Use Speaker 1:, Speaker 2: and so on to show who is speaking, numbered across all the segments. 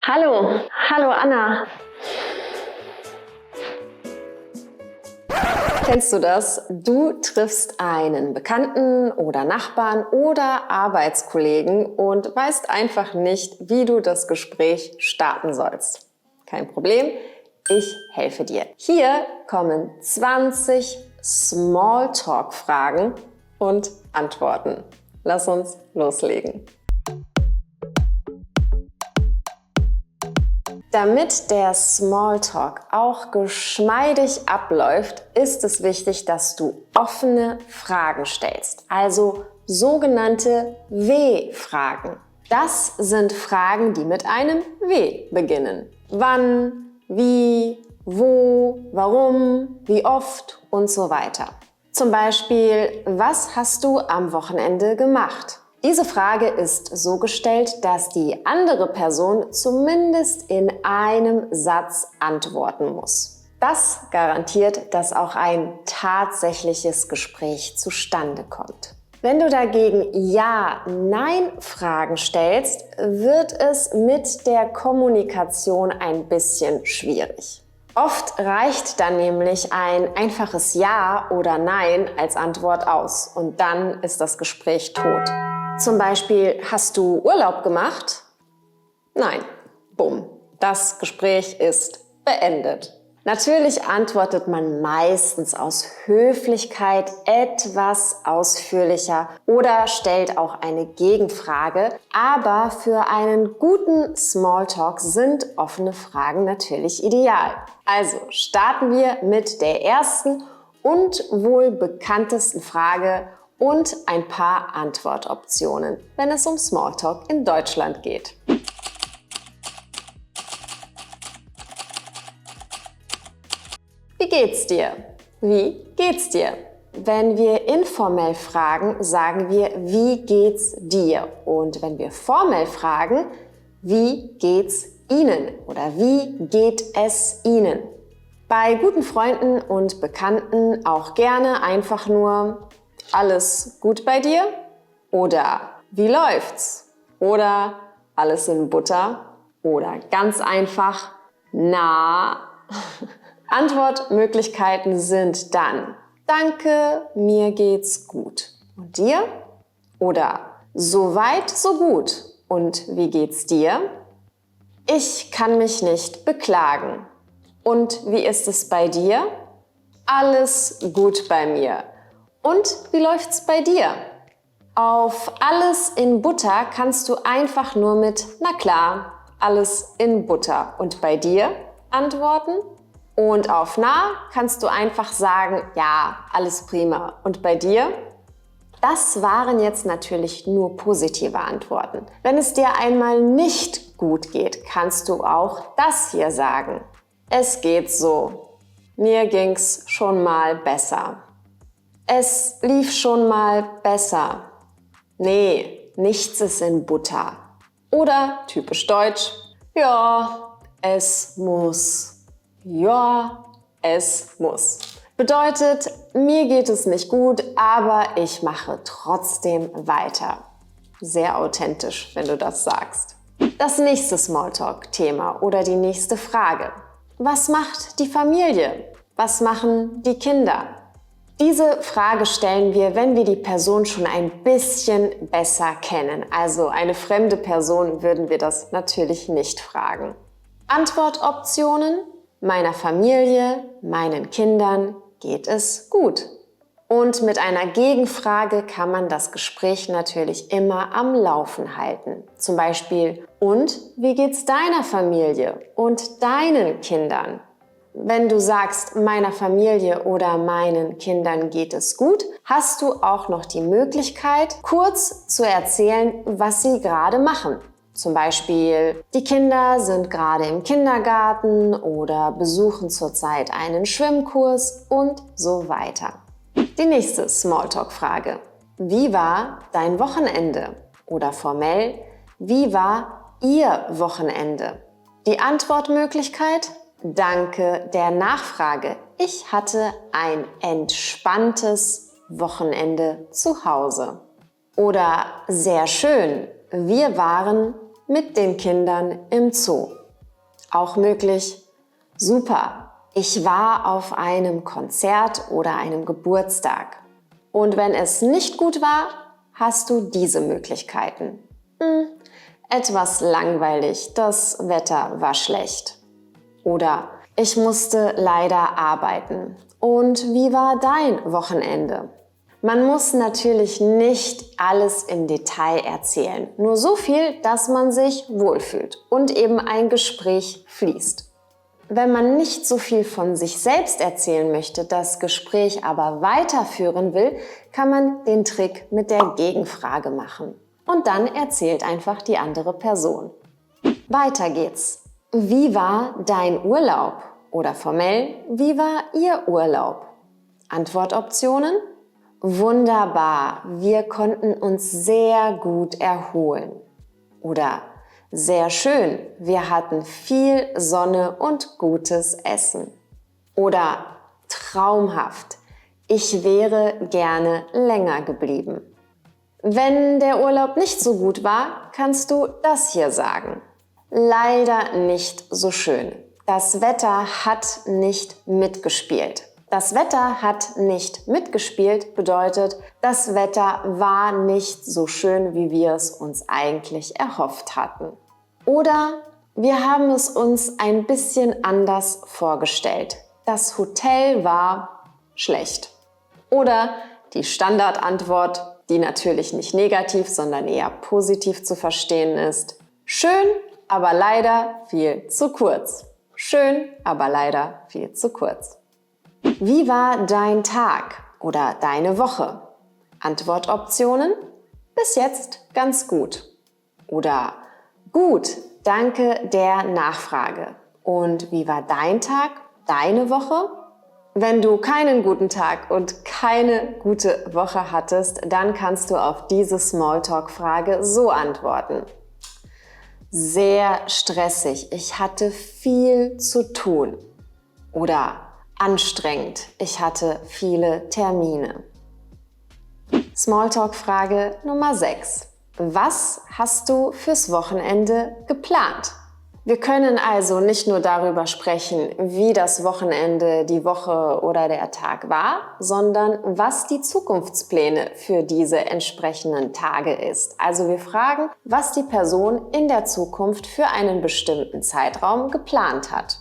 Speaker 1: Hallo, hallo Anna. Kennst du das? Du triffst einen Bekannten oder Nachbarn oder Arbeitskollegen und weißt einfach nicht, wie du das Gespräch starten sollst. Kein Problem, ich helfe dir. Hier kommen 20 Smalltalk-Fragen und Antworten. Lass uns loslegen. Damit der Smalltalk auch geschmeidig abläuft, ist es wichtig, dass du offene Fragen stellst, also sogenannte W-Fragen. Das sind Fragen, die mit einem W beginnen. Wann, wie, wo, warum, wie oft und so weiter. Zum Beispiel, was hast du am Wochenende gemacht? Diese Frage ist so gestellt, dass die andere Person zumindest in einem Satz antworten muss. Das garantiert, dass auch ein tatsächliches Gespräch zustande kommt. Wenn du dagegen Ja-Nein-Fragen stellst, wird es mit der Kommunikation ein bisschen schwierig. Oft reicht dann nämlich ein einfaches Ja oder Nein als Antwort aus und dann ist das Gespräch tot. Zum Beispiel, hast du Urlaub gemacht? Nein. Bumm. Das Gespräch ist beendet. Natürlich antwortet man meistens aus Höflichkeit etwas ausführlicher oder stellt auch eine Gegenfrage. Aber für einen guten Smalltalk sind offene Fragen natürlich ideal. Also starten wir mit der ersten und wohl bekanntesten Frage und ein paar Antwortoptionen, wenn es um Smalltalk in Deutschland geht. Wie geht's dir? Wie geht's dir? Wenn wir informell fragen, sagen wir, wie geht's dir? Und wenn wir formell fragen, wie geht's Ihnen? Oder wie geht es Ihnen? Bei guten Freunden und Bekannten auch gerne einfach nur alles gut bei dir? Oder wie läuft's? Oder alles in Butter? Oder ganz einfach, na? Antwortmöglichkeiten sind dann: Danke, mir geht's gut. Und dir? Oder so weit, so gut. Und wie geht's dir? Ich kann mich nicht beklagen. Und wie ist es bei dir? Alles gut bei mir. Und wie läuft's bei dir? Auf alles in Butter kannst du einfach nur mit na klar, alles in Butter. Und bei dir antworten? Und auf na kannst du einfach sagen, ja, alles prima. Und bei dir? Das waren jetzt natürlich nur positive Antworten. Wenn es dir einmal nicht gut geht, kannst du auch das hier sagen. Es geht so. Mir ging's schon mal besser. Es lief schon mal besser. Nee, nichts ist in Butter. Oder typisch deutsch, ja, es muss. Ja, es muss. Bedeutet, mir geht es nicht gut, aber ich mache trotzdem weiter. Sehr authentisch, wenn du das sagst. Das nächste Smalltalk-Thema oder die nächste Frage. Was macht die Familie? Was machen die Kinder? Diese Frage stellen wir, wenn wir die Person schon ein bisschen besser kennen. Also eine fremde Person würden wir das natürlich nicht fragen. Antwortoptionen: Meiner Familie, meinen Kindern geht es gut. Und mit einer Gegenfrage kann man das Gespräch natürlich immer am Laufen halten. Zum Beispiel, und wie geht's deiner Familie und deinen Kindern? Wenn du sagst, meiner Familie oder meinen Kindern geht es gut, hast du auch noch die Möglichkeit, kurz zu erzählen, was sie gerade machen. Zum Beispiel, die Kinder sind gerade im Kindergarten oder besuchen zurzeit einen Schwimmkurs und so weiter. Die nächste Smalltalk-Frage. Wie war dein Wochenende? Oder formell, wie war Ihr Wochenende? Die Antwortmöglichkeit: Danke der Nachfrage. Ich hatte ein entspanntes Wochenende zu Hause. Oder sehr schön. Wir waren mit den Kindern im Zoo. Auch möglich, super, ich war auf einem Konzert oder einem Geburtstag. Und wenn es nicht gut war, hast du diese Möglichkeiten. Etwas langweilig, das Wetter war schlecht. Oder ich musste leider arbeiten. Und wie war dein Wochenende? Man muss natürlich nicht alles im Detail erzählen, nur so viel, dass man sich wohlfühlt und eben ein Gespräch fließt. Wenn man nicht so viel von sich selbst erzählen möchte, das Gespräch aber weiterführen will, kann man den Trick mit der Gegenfrage machen. Und dann erzählt einfach die andere Person. Weiter geht's. Wie war dein Urlaub? Oder formell, wie war Ihr Urlaub? Antwortoptionen? Wunderbar, wir konnten uns sehr gut erholen. Oder sehr schön, wir hatten viel Sonne und gutes Essen. Oder traumhaft, ich wäre gerne länger geblieben. Wenn der Urlaub nicht so gut war, kannst du das hier sagen. Leider nicht so schön. Das Wetter hat nicht mitgespielt. Das Wetter hat nicht mitgespielt bedeutet, das Wetter war nicht so schön, wie wir es uns eigentlich erhofft hatten. Oder wir haben es uns ein bisschen anders vorgestellt. Das Hotel war schlecht. Oder die Standardantwort, die natürlich nicht negativ, sondern eher positiv zu verstehen ist. Schön, aber leider viel zu kurz. Schön, aber leider viel zu kurz. Wie war dein Tag oder deine Woche? Antwortoptionen? Bis jetzt ganz gut. Oder gut, danke der Nachfrage. Und wie war dein Tag, deine Woche? Wenn du keinen guten Tag und keine gute Woche hattest, dann kannst du auf diese Smalltalk-Frage so antworten. Sehr stressig, ich hatte viel zu tun. Oder anstrengend, ich hatte viele Termine. Smalltalk-Frage Nummer 6. Was hast du fürs Wochenende geplant? Wir können also nicht nur darüber sprechen, wie das Wochenende, die Woche oder der Tag war, sondern was die Zukunftspläne für diese entsprechenden Tage ist. Also wir fragen, was die Person in der Zukunft für einen bestimmten Zeitraum geplant hat.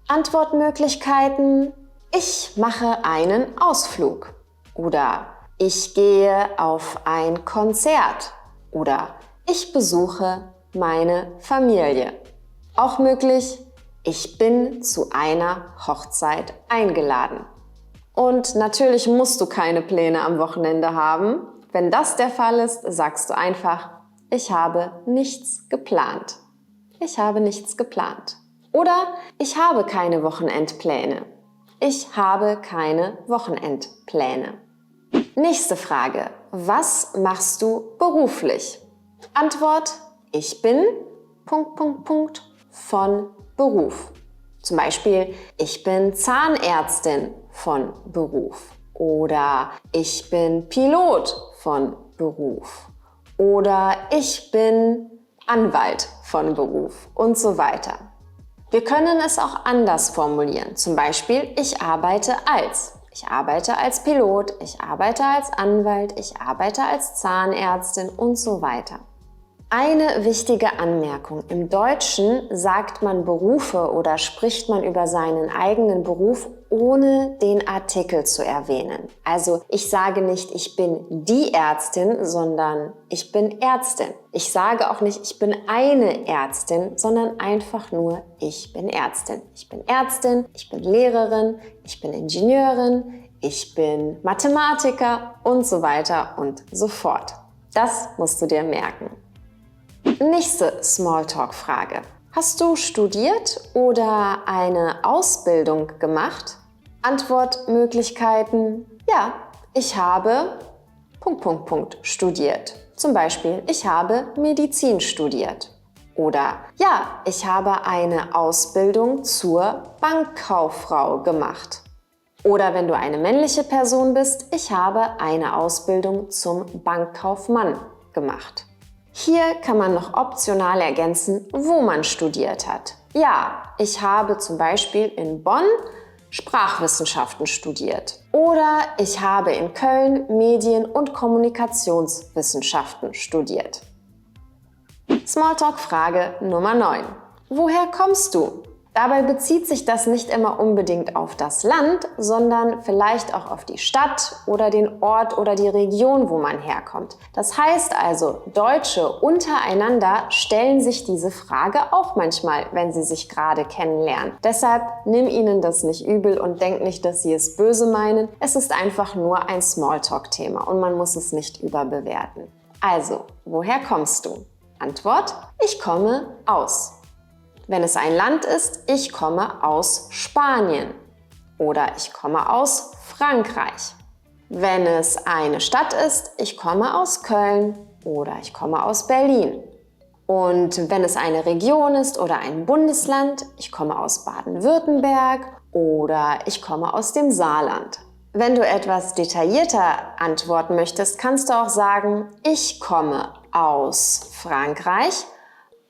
Speaker 1: Antwortmöglichkeiten: Ich mache einen Ausflug oder ich gehe auf ein Konzert oder ich besuche meine Familie. Auch möglich, ich bin zu einer Hochzeit eingeladen. Und natürlich musst du keine Pläne am Wochenende haben. Wenn das der Fall ist, sagst du einfach, ich habe nichts geplant. Ich habe nichts geplant. Oder ich habe keine Wochenendpläne. Ich habe keine Wochenendpläne. Nächste Frage. Was machst du beruflich? Antwort: Ich bin ... von Beruf. Zum Beispiel, ich bin Zahnärztin von Beruf. Oder ich bin Pilot von Beruf. Oder ich bin Anwalt von Beruf und so weiter. Wir können es auch anders formulieren. Zum Beispiel, ich arbeite als. Ich arbeite als Pilot, ich arbeite als Anwalt, ich arbeite als Zahnärztin und so weiter. Eine wichtige Anmerkung. Im Deutschen sagt man Berufe oder spricht man über seinen eigenen Beruf, ohne den Artikel zu erwähnen. Also ich sage nicht, ich bin die Ärztin, sondern ich bin Ärztin. Ich sage auch nicht, ich bin eine Ärztin, sondern einfach nur, ich bin Ärztin. Ich bin Ärztin, ich bin Lehrerin, ich bin Ingenieurin, ich bin Mathematiker und so weiter und so fort. Das musst du dir merken. Nächste Smalltalk-Frage. Hast du studiert oder eine Ausbildung gemacht? Antwortmöglichkeiten: Ja, ich habe ... studiert. Zum Beispiel, ich habe Medizin studiert. Oder ja, ich habe eine Ausbildung zur Bankkauffrau gemacht. Oder wenn du eine männliche Person bist, ich habe eine Ausbildung zum Bankkaufmann gemacht. Hier kann man noch optional ergänzen, wo man studiert hat. Ja, ich habe zum Beispiel in Bonn Sprachwissenschaften studiert. Oder ich habe in Köln Medien- und Kommunikationswissenschaften studiert. Smalltalk-Frage Nummer 9. Woher kommst du? Dabei bezieht sich das nicht immer unbedingt auf das Land, sondern vielleicht auch auf die Stadt oder den Ort oder die Region, wo man herkommt. Das heißt also, Deutsche untereinander stellen sich diese Frage auch manchmal, wenn sie sich gerade kennenlernen. Deshalb nimm ihnen das nicht übel und denk nicht, dass sie es böse meinen. Es ist einfach nur ein Smalltalk-Thema und man muss es nicht überbewerten. Also, woher kommst du? Antwort: Ich komme aus. Wenn es ein Land ist, ich komme aus Spanien oder ich komme aus Frankreich. Wenn es eine Stadt ist, ich komme aus Köln oder ich komme aus Berlin. Und wenn es eine Region ist oder ein Bundesland, ich komme aus Baden-Württemberg oder ich komme aus dem Saarland. Wenn du etwas detaillierter antworten möchtest, kannst du auch sagen, ich komme aus Frankreich,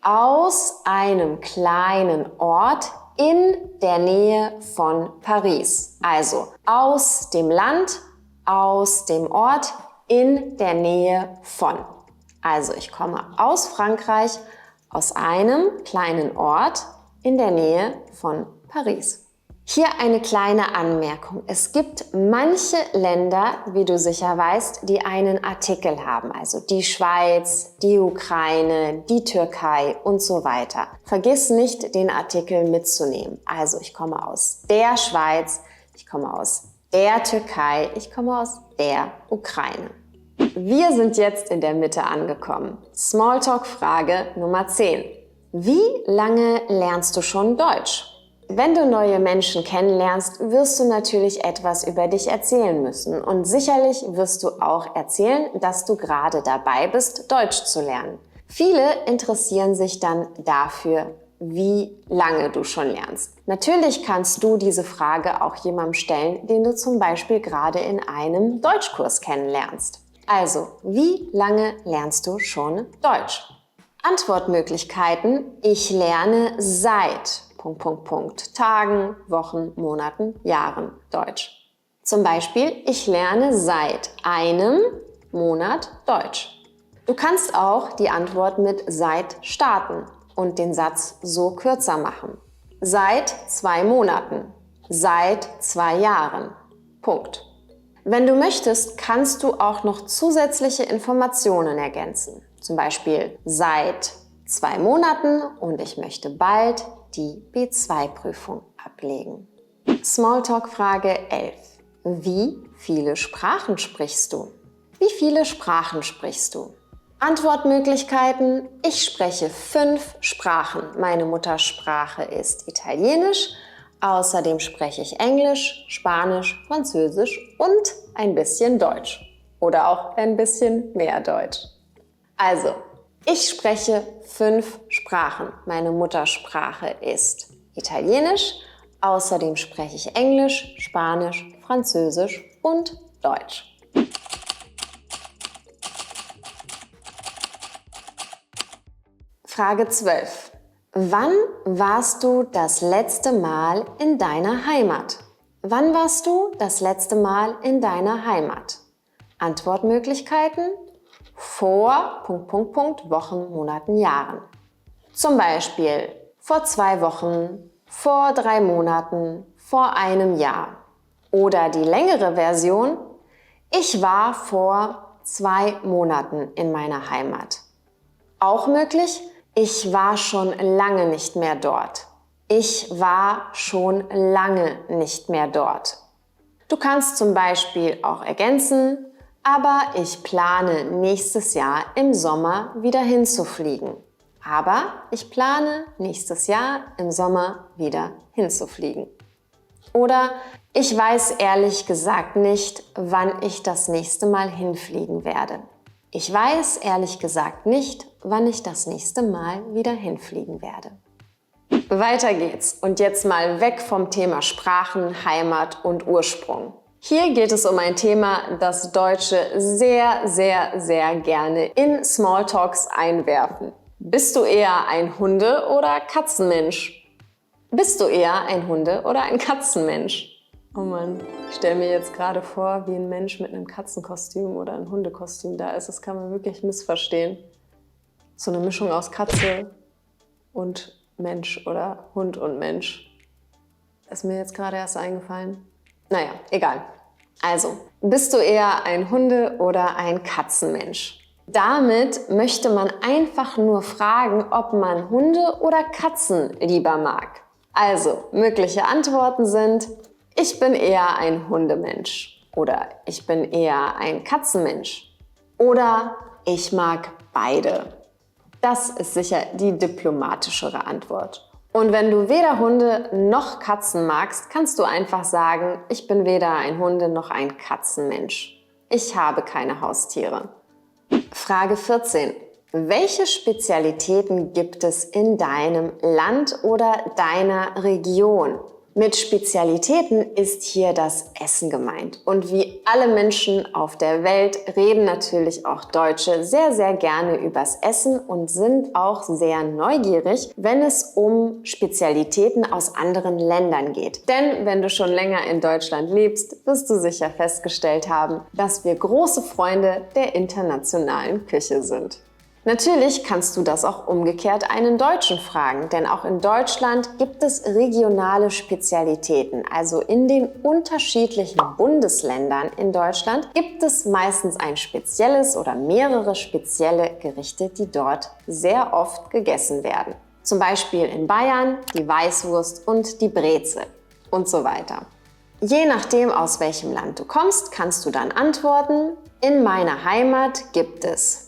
Speaker 1: aus einem kleinen Ort in der Nähe von Paris. Also aus dem Land, aus dem Ort, in der Nähe von. Also ich komme aus Frankreich, aus einem kleinen Ort in der Nähe von Paris. Hier eine kleine Anmerkung. Es gibt manche Länder, wie du sicher weißt, die einen Artikel haben. Also die Schweiz, die Ukraine, die Türkei und so weiter. Vergiss nicht, den Artikel mitzunehmen. Also ich komme aus der Schweiz, ich komme aus der Türkei, ich komme aus der Ukraine. Wir sind jetzt in der Mitte angekommen. Smalltalk-Frage Nummer 10. Wie lange lernst du schon Deutsch? Wenn du neue Menschen kennenlernst, wirst du natürlich etwas über dich erzählen müssen. Und sicherlich wirst du auch erzählen, dass du gerade dabei bist, Deutsch zu lernen. Viele interessieren sich dann dafür, wie lange du schon lernst. Natürlich kannst du diese Frage auch jemandem stellen, den du zum Beispiel gerade in einem Deutschkurs kennenlernst. Also, wie lange lernst du schon Deutsch? Antwortmöglichkeiten: Ich lerne seit Tagen, Wochen, Monaten, Jahren Deutsch. Zum Beispiel, ich lerne seit einem Monat Deutsch. Du kannst auch die Antwort mit seit starten und den Satz so kürzer machen. Seit 2 Monaten, seit 2 Jahren. Punkt. Wenn du möchtest, kannst du auch noch zusätzliche Informationen ergänzen. Zum Beispiel seit 2 Monaten und ich möchte bald die B2-Prüfung ablegen. Smalltalk-Frage 11. Wie viele Sprachen sprichst du? Wie viele Sprachen sprichst du? Antwortmöglichkeiten: Ich spreche 5 Sprachen. Meine Muttersprache ist Italienisch. Außerdem spreche ich Englisch, Spanisch, Französisch und ein bisschen Deutsch. Oder auch ein bisschen mehr Deutsch. Also, ich spreche 5 Sprachen. Meine Muttersprache ist Italienisch. Außerdem spreche ich Englisch, Spanisch, Französisch und Deutsch. Frage 12. Wann warst du das letzte Mal in deiner Heimat? Wann warst du das letzte Mal in deiner Heimat? Antwortmöglichkeiten: vor Wochen, Monaten, Jahren. Zum Beispiel vor 2 Wochen, vor 3 Monaten, vor einem Jahr. Oder die längere Version: Ich war vor 2 Monaten in meiner Heimat. Auch möglich: Ich war schon lange nicht mehr dort. Ich war schon lange nicht mehr dort. Du kannst zum Beispiel auch ergänzen: Aber ich plane nächstes Jahr im Sommer wieder hinzufliegen. Aber ich plane nächstes Jahr im Sommer wieder hinzufliegen. Oder ich weiß ehrlich gesagt nicht, wann ich das nächste Mal hinfliegen werde. Ich weiß ehrlich gesagt nicht, wann ich das nächste Mal wieder hinfliegen werde. Weiter geht's und jetzt mal weg vom Thema Sprachen, Heimat und Ursprung. Hier geht es um ein Thema, das Deutsche sehr, sehr, sehr gerne in Smalltalks einwerfen. Bist du eher ein Hunde- oder Katzenmensch? Bist du eher ein Hunde- oder ein Katzenmensch? Oh Mann, ich stelle mir jetzt gerade vor, wie ein Mensch mit einem Katzenkostüm oder einem Hundekostüm da ist. Das kann man wirklich missverstehen. So eine Mischung aus Katze und Mensch oder Hund und Mensch. Ist mir jetzt gerade erst eingefallen. Naja, egal. Also, bist du eher ein Hunde- oder ein Katzenmensch? Damit möchte man einfach nur fragen, ob man Hunde oder Katzen lieber mag. Also, mögliche Antworten sind: Ich bin eher ein Hundemensch oder ich bin eher ein Katzenmensch oder ich mag beide. Das ist sicher die diplomatischere Antwort. Und wenn du weder Hunde noch Katzen magst, kannst du einfach sagen: Ich bin weder ein Hunde- noch ein Katzenmensch. Ich habe keine Haustiere. Frage 14. Welche Spezialitäten gibt es in deinem Land oder deiner Region? Mit Spezialitäten ist hier das Essen gemeint. Und wie alle Menschen auf der Welt reden natürlich auch Deutsche sehr, sehr gerne übers Essen und sind auch sehr neugierig, wenn es um Spezialitäten aus anderen Ländern geht. Denn wenn du schon länger in Deutschland lebst, wirst du sicher festgestellt haben, dass wir große Freunde der internationalen Küche sind. Natürlich kannst du das auch umgekehrt einen Deutschen fragen, denn auch in Deutschland gibt es regionale Spezialitäten. Also in den unterschiedlichen Bundesländern in Deutschland gibt es meistens ein spezielles oder mehrere spezielle Gerichte, die dort sehr oft gegessen werden. Zum Beispiel in Bayern die Weißwurst und die Brezel und so weiter. Je nachdem, aus welchem Land du kommst, kannst du dann antworten: In meiner Heimat gibt es ...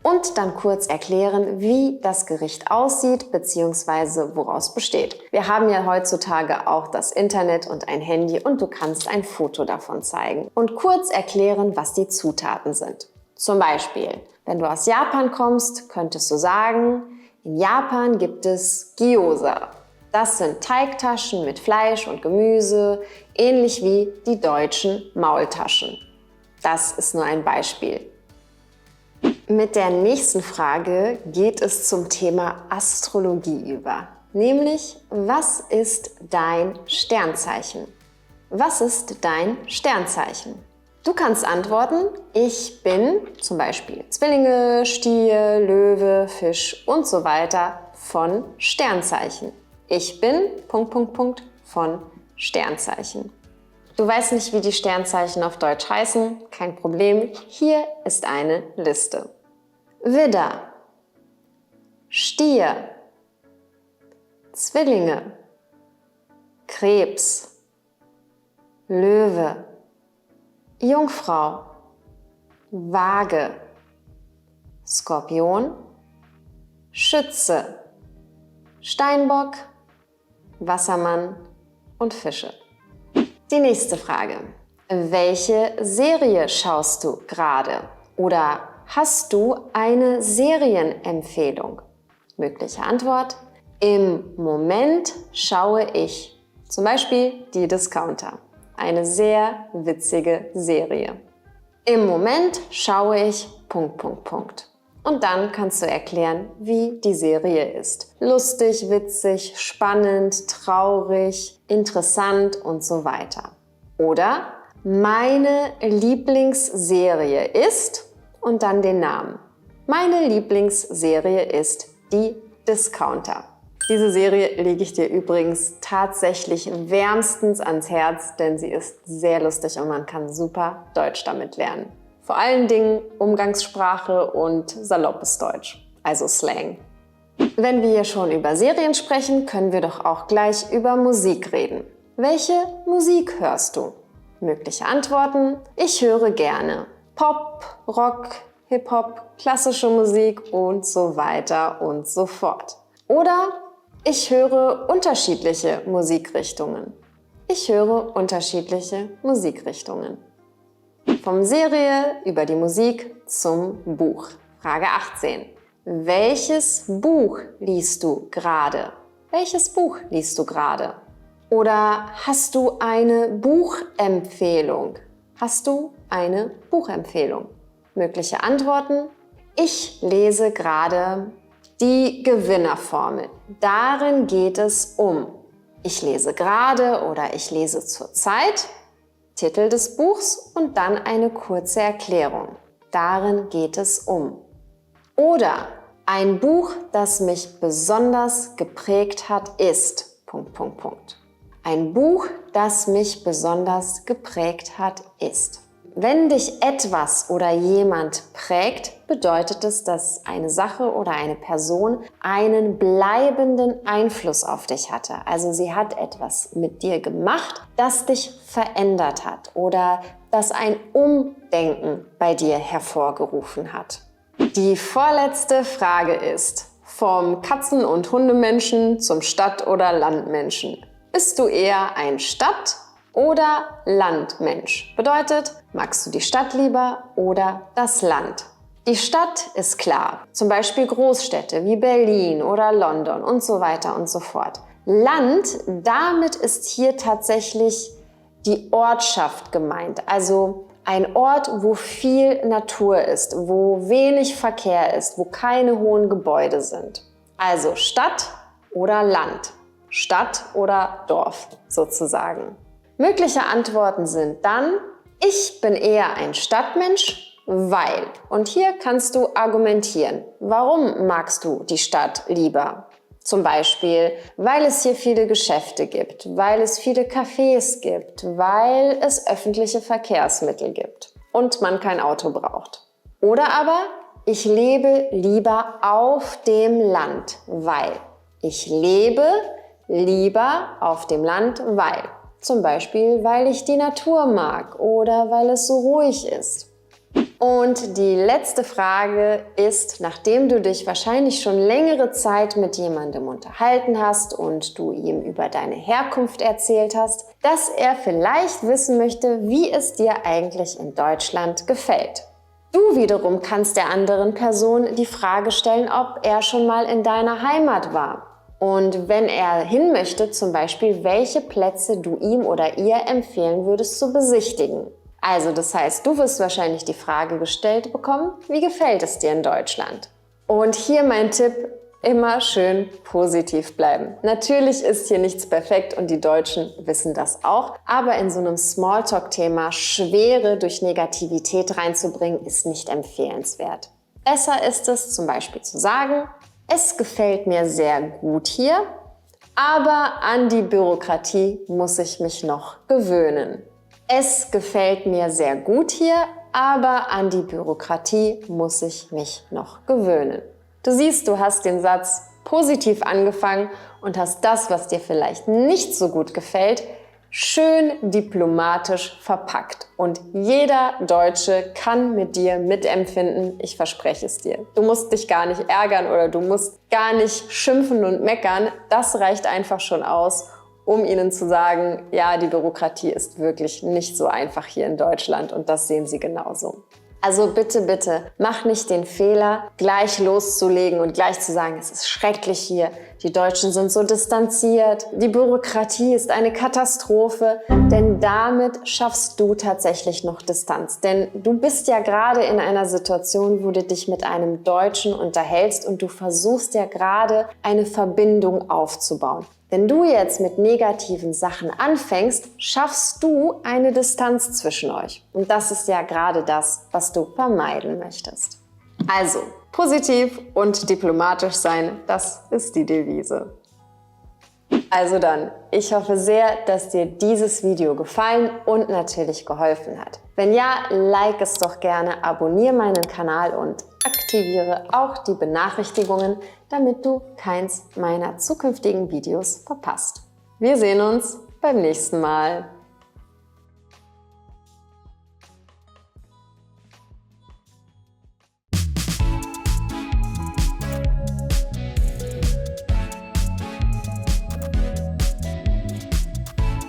Speaker 1: Und dann kurz erklären, wie das Gericht aussieht bzw. woraus besteht. Wir haben ja heutzutage auch das Internet und ein Handy und du kannst ein Foto davon zeigen und kurz erklären, was die Zutaten sind. Zum Beispiel, wenn du aus Japan kommst, könntest du sagen: In Japan gibt es Gyoza. Das sind Teigtaschen mit Fleisch und Gemüse, ähnlich wie die deutschen Maultaschen. Das ist nur ein Beispiel. Mit der nächsten Frage geht es zum Thema Astrologie über. Nämlich, was ist dein Sternzeichen? Was ist dein Sternzeichen? Du kannst antworten: Ich bin zum Beispiel Zwillinge, Stier, Löwe, Fisch und so weiter von Sternzeichen. Ich bin ... von Sternzeichen. Du weißt nicht, wie die Sternzeichen auf Deutsch heißen? Kein Problem, hier ist eine Liste. Widder, Stier, Zwillinge, Krebs, Löwe, Jungfrau, Waage, Skorpion, Schütze, Steinbock, Wassermann und Fische. Die nächste Frage. Welche Serie schaust du gerade? Oder hast du eine Serienempfehlung? Mögliche Antwort: Im Moment schaue ich zum Beispiel die Discounter. Eine sehr witzige Serie. Im Moment schaue ich ... Und dann kannst du erklären, wie die Serie ist. Lustig, witzig, spannend, traurig, interessant und so weiter. Oder meine Lieblingsserie ist und dann den Namen. Meine Lieblingsserie ist die Discounter. Diese Serie lege ich dir übrigens tatsächlich wärmstens ans Herz, denn sie ist sehr lustig und man kann super Deutsch damit lernen. Vor allen Dingen Umgangssprache und saloppes Deutsch, also Slang. Wenn wir hier schon über Serien sprechen, können wir doch auch gleich über Musik reden. Welche Musik hörst du? Mögliche Antworten: Ich höre gerne Pop, Rock, Hip-Hop, klassische Musik und so weiter und so fort. Oder ich höre unterschiedliche Musikrichtungen. Ich höre unterschiedliche Musikrichtungen. Vom Serie über die Musik zum Buch. Frage 18. Welches Buch liest du gerade? Welches Buch liest du gerade? Oder hast du eine Buchempfehlung? Hast du eine Buchempfehlung? Mögliche Antworten: Ich lese gerade die Gewinnerformel. Darin geht es um. Ich lese gerade oder ich lese zurzeit. Titel des Buchs und dann eine kurze Erklärung. Darin geht es um. Oder ein Buch, das mich besonders geprägt hat, ist... Ein Buch, das mich besonders geprägt hat, ist. Wenn dich etwas oder jemand prägt, bedeutet es, dass eine Sache oder eine Person einen bleibenden Einfluss auf dich hatte. Also sie hat etwas mit dir gemacht, das dich verändert hat oder das ein Umdenken bei dir hervorgerufen hat. Die vorletzte Frage ist: Vom Katzen- und Hundemenschen zum Stadt- oder Landmenschen. Bist du eher ein Stadt- oder Landmensch? Bedeutet, magst du die Stadt lieber oder das Land? Die Stadt ist klar, zum Beispiel Großstädte wie Berlin oder London und so weiter und so fort. Land, damit ist hier tatsächlich die Ortschaft gemeint, also ein Ort, wo viel Natur ist, wo wenig Verkehr ist, wo keine hohen Gebäude sind. Also Stadt oder Land, Stadt oder Dorf sozusagen. Mögliche Antworten sind dann: Ich bin eher ein Stadtmensch, weil. Und hier kannst du argumentieren. Warum magst du die Stadt lieber? Zum Beispiel, weil es hier viele Geschäfte gibt, weil es viele Cafés gibt, weil es öffentliche Verkehrsmittel gibt und man kein Auto braucht. Oder aber, ich lebe lieber auf dem Land, weil. Ich lebe lieber auf dem Land, weil. Zum Beispiel, weil ich die Natur mag oder weil es so ruhig ist. Und die letzte Frage ist, nachdem du dich wahrscheinlich schon längere Zeit mit jemandem unterhalten hast und du ihm über deine Herkunft erzählt hast, dass er vielleicht wissen möchte, wie es dir eigentlich in Deutschland gefällt. Du wiederum kannst der anderen Person die Frage stellen, ob er schon mal in deiner Heimat war. Und wenn er hin möchte, zum Beispiel, welche Plätze du ihm oder ihr empfehlen würdest zu besichtigen. Also das heißt, du wirst wahrscheinlich die Frage gestellt bekommen: Wie gefällt es dir in Deutschland? Und hier mein Tipp: Immer schön positiv bleiben. Natürlich ist hier nichts perfekt und die Deutschen wissen das auch, aber in so einem Smalltalk-Thema Schwere durch Negativität reinzubringen, ist nicht empfehlenswert. Besser ist es zum Beispiel zu sagen: Es gefällt mir sehr gut hier, aber an die Bürokratie muss ich mich noch gewöhnen. Es gefällt mir sehr gut hier, aber an die Bürokratie muss ich mich noch gewöhnen. Du siehst, du hast den Satz positiv angefangen und hast das, was dir vielleicht nicht so gut gefällt, schön diplomatisch verpackt. Und jeder Deutsche kann mit dir mitempfinden, ich verspreche es dir. Du musst dich gar nicht ärgern oder du musst gar nicht schimpfen und meckern. Das reicht einfach schon aus, um ihnen zu sagen, ja, die Bürokratie ist wirklich nicht so einfach hier in Deutschland und das sehen sie genauso. Also bitte, bitte, mach nicht den Fehler, gleich loszulegen und gleich zu sagen, es ist schrecklich hier, die Deutschen sind so distanziert, die Bürokratie ist eine Katastrophe, denn damit schaffst du tatsächlich noch Distanz. Denn du bist ja gerade in einer Situation, wo du dich mit einem Deutschen unterhältst und du versuchst ja gerade eine Verbindung aufzubauen. Wenn du jetzt mit negativen Sachen anfängst, schaffst du eine Distanz zwischen euch. Und das ist ja gerade das, was du vermeiden möchtest. Also, positiv und diplomatisch sein, das ist die Devise. Also dann, ich hoffe sehr, dass dir dieses Video gefallen und natürlich geholfen hat. Wenn ja, like es doch gerne, abonniere meinen Kanal und aktiviere auch die Benachrichtigungen, damit du keins meiner zukünftigen Videos verpasst. Wir sehen uns beim nächsten Mal.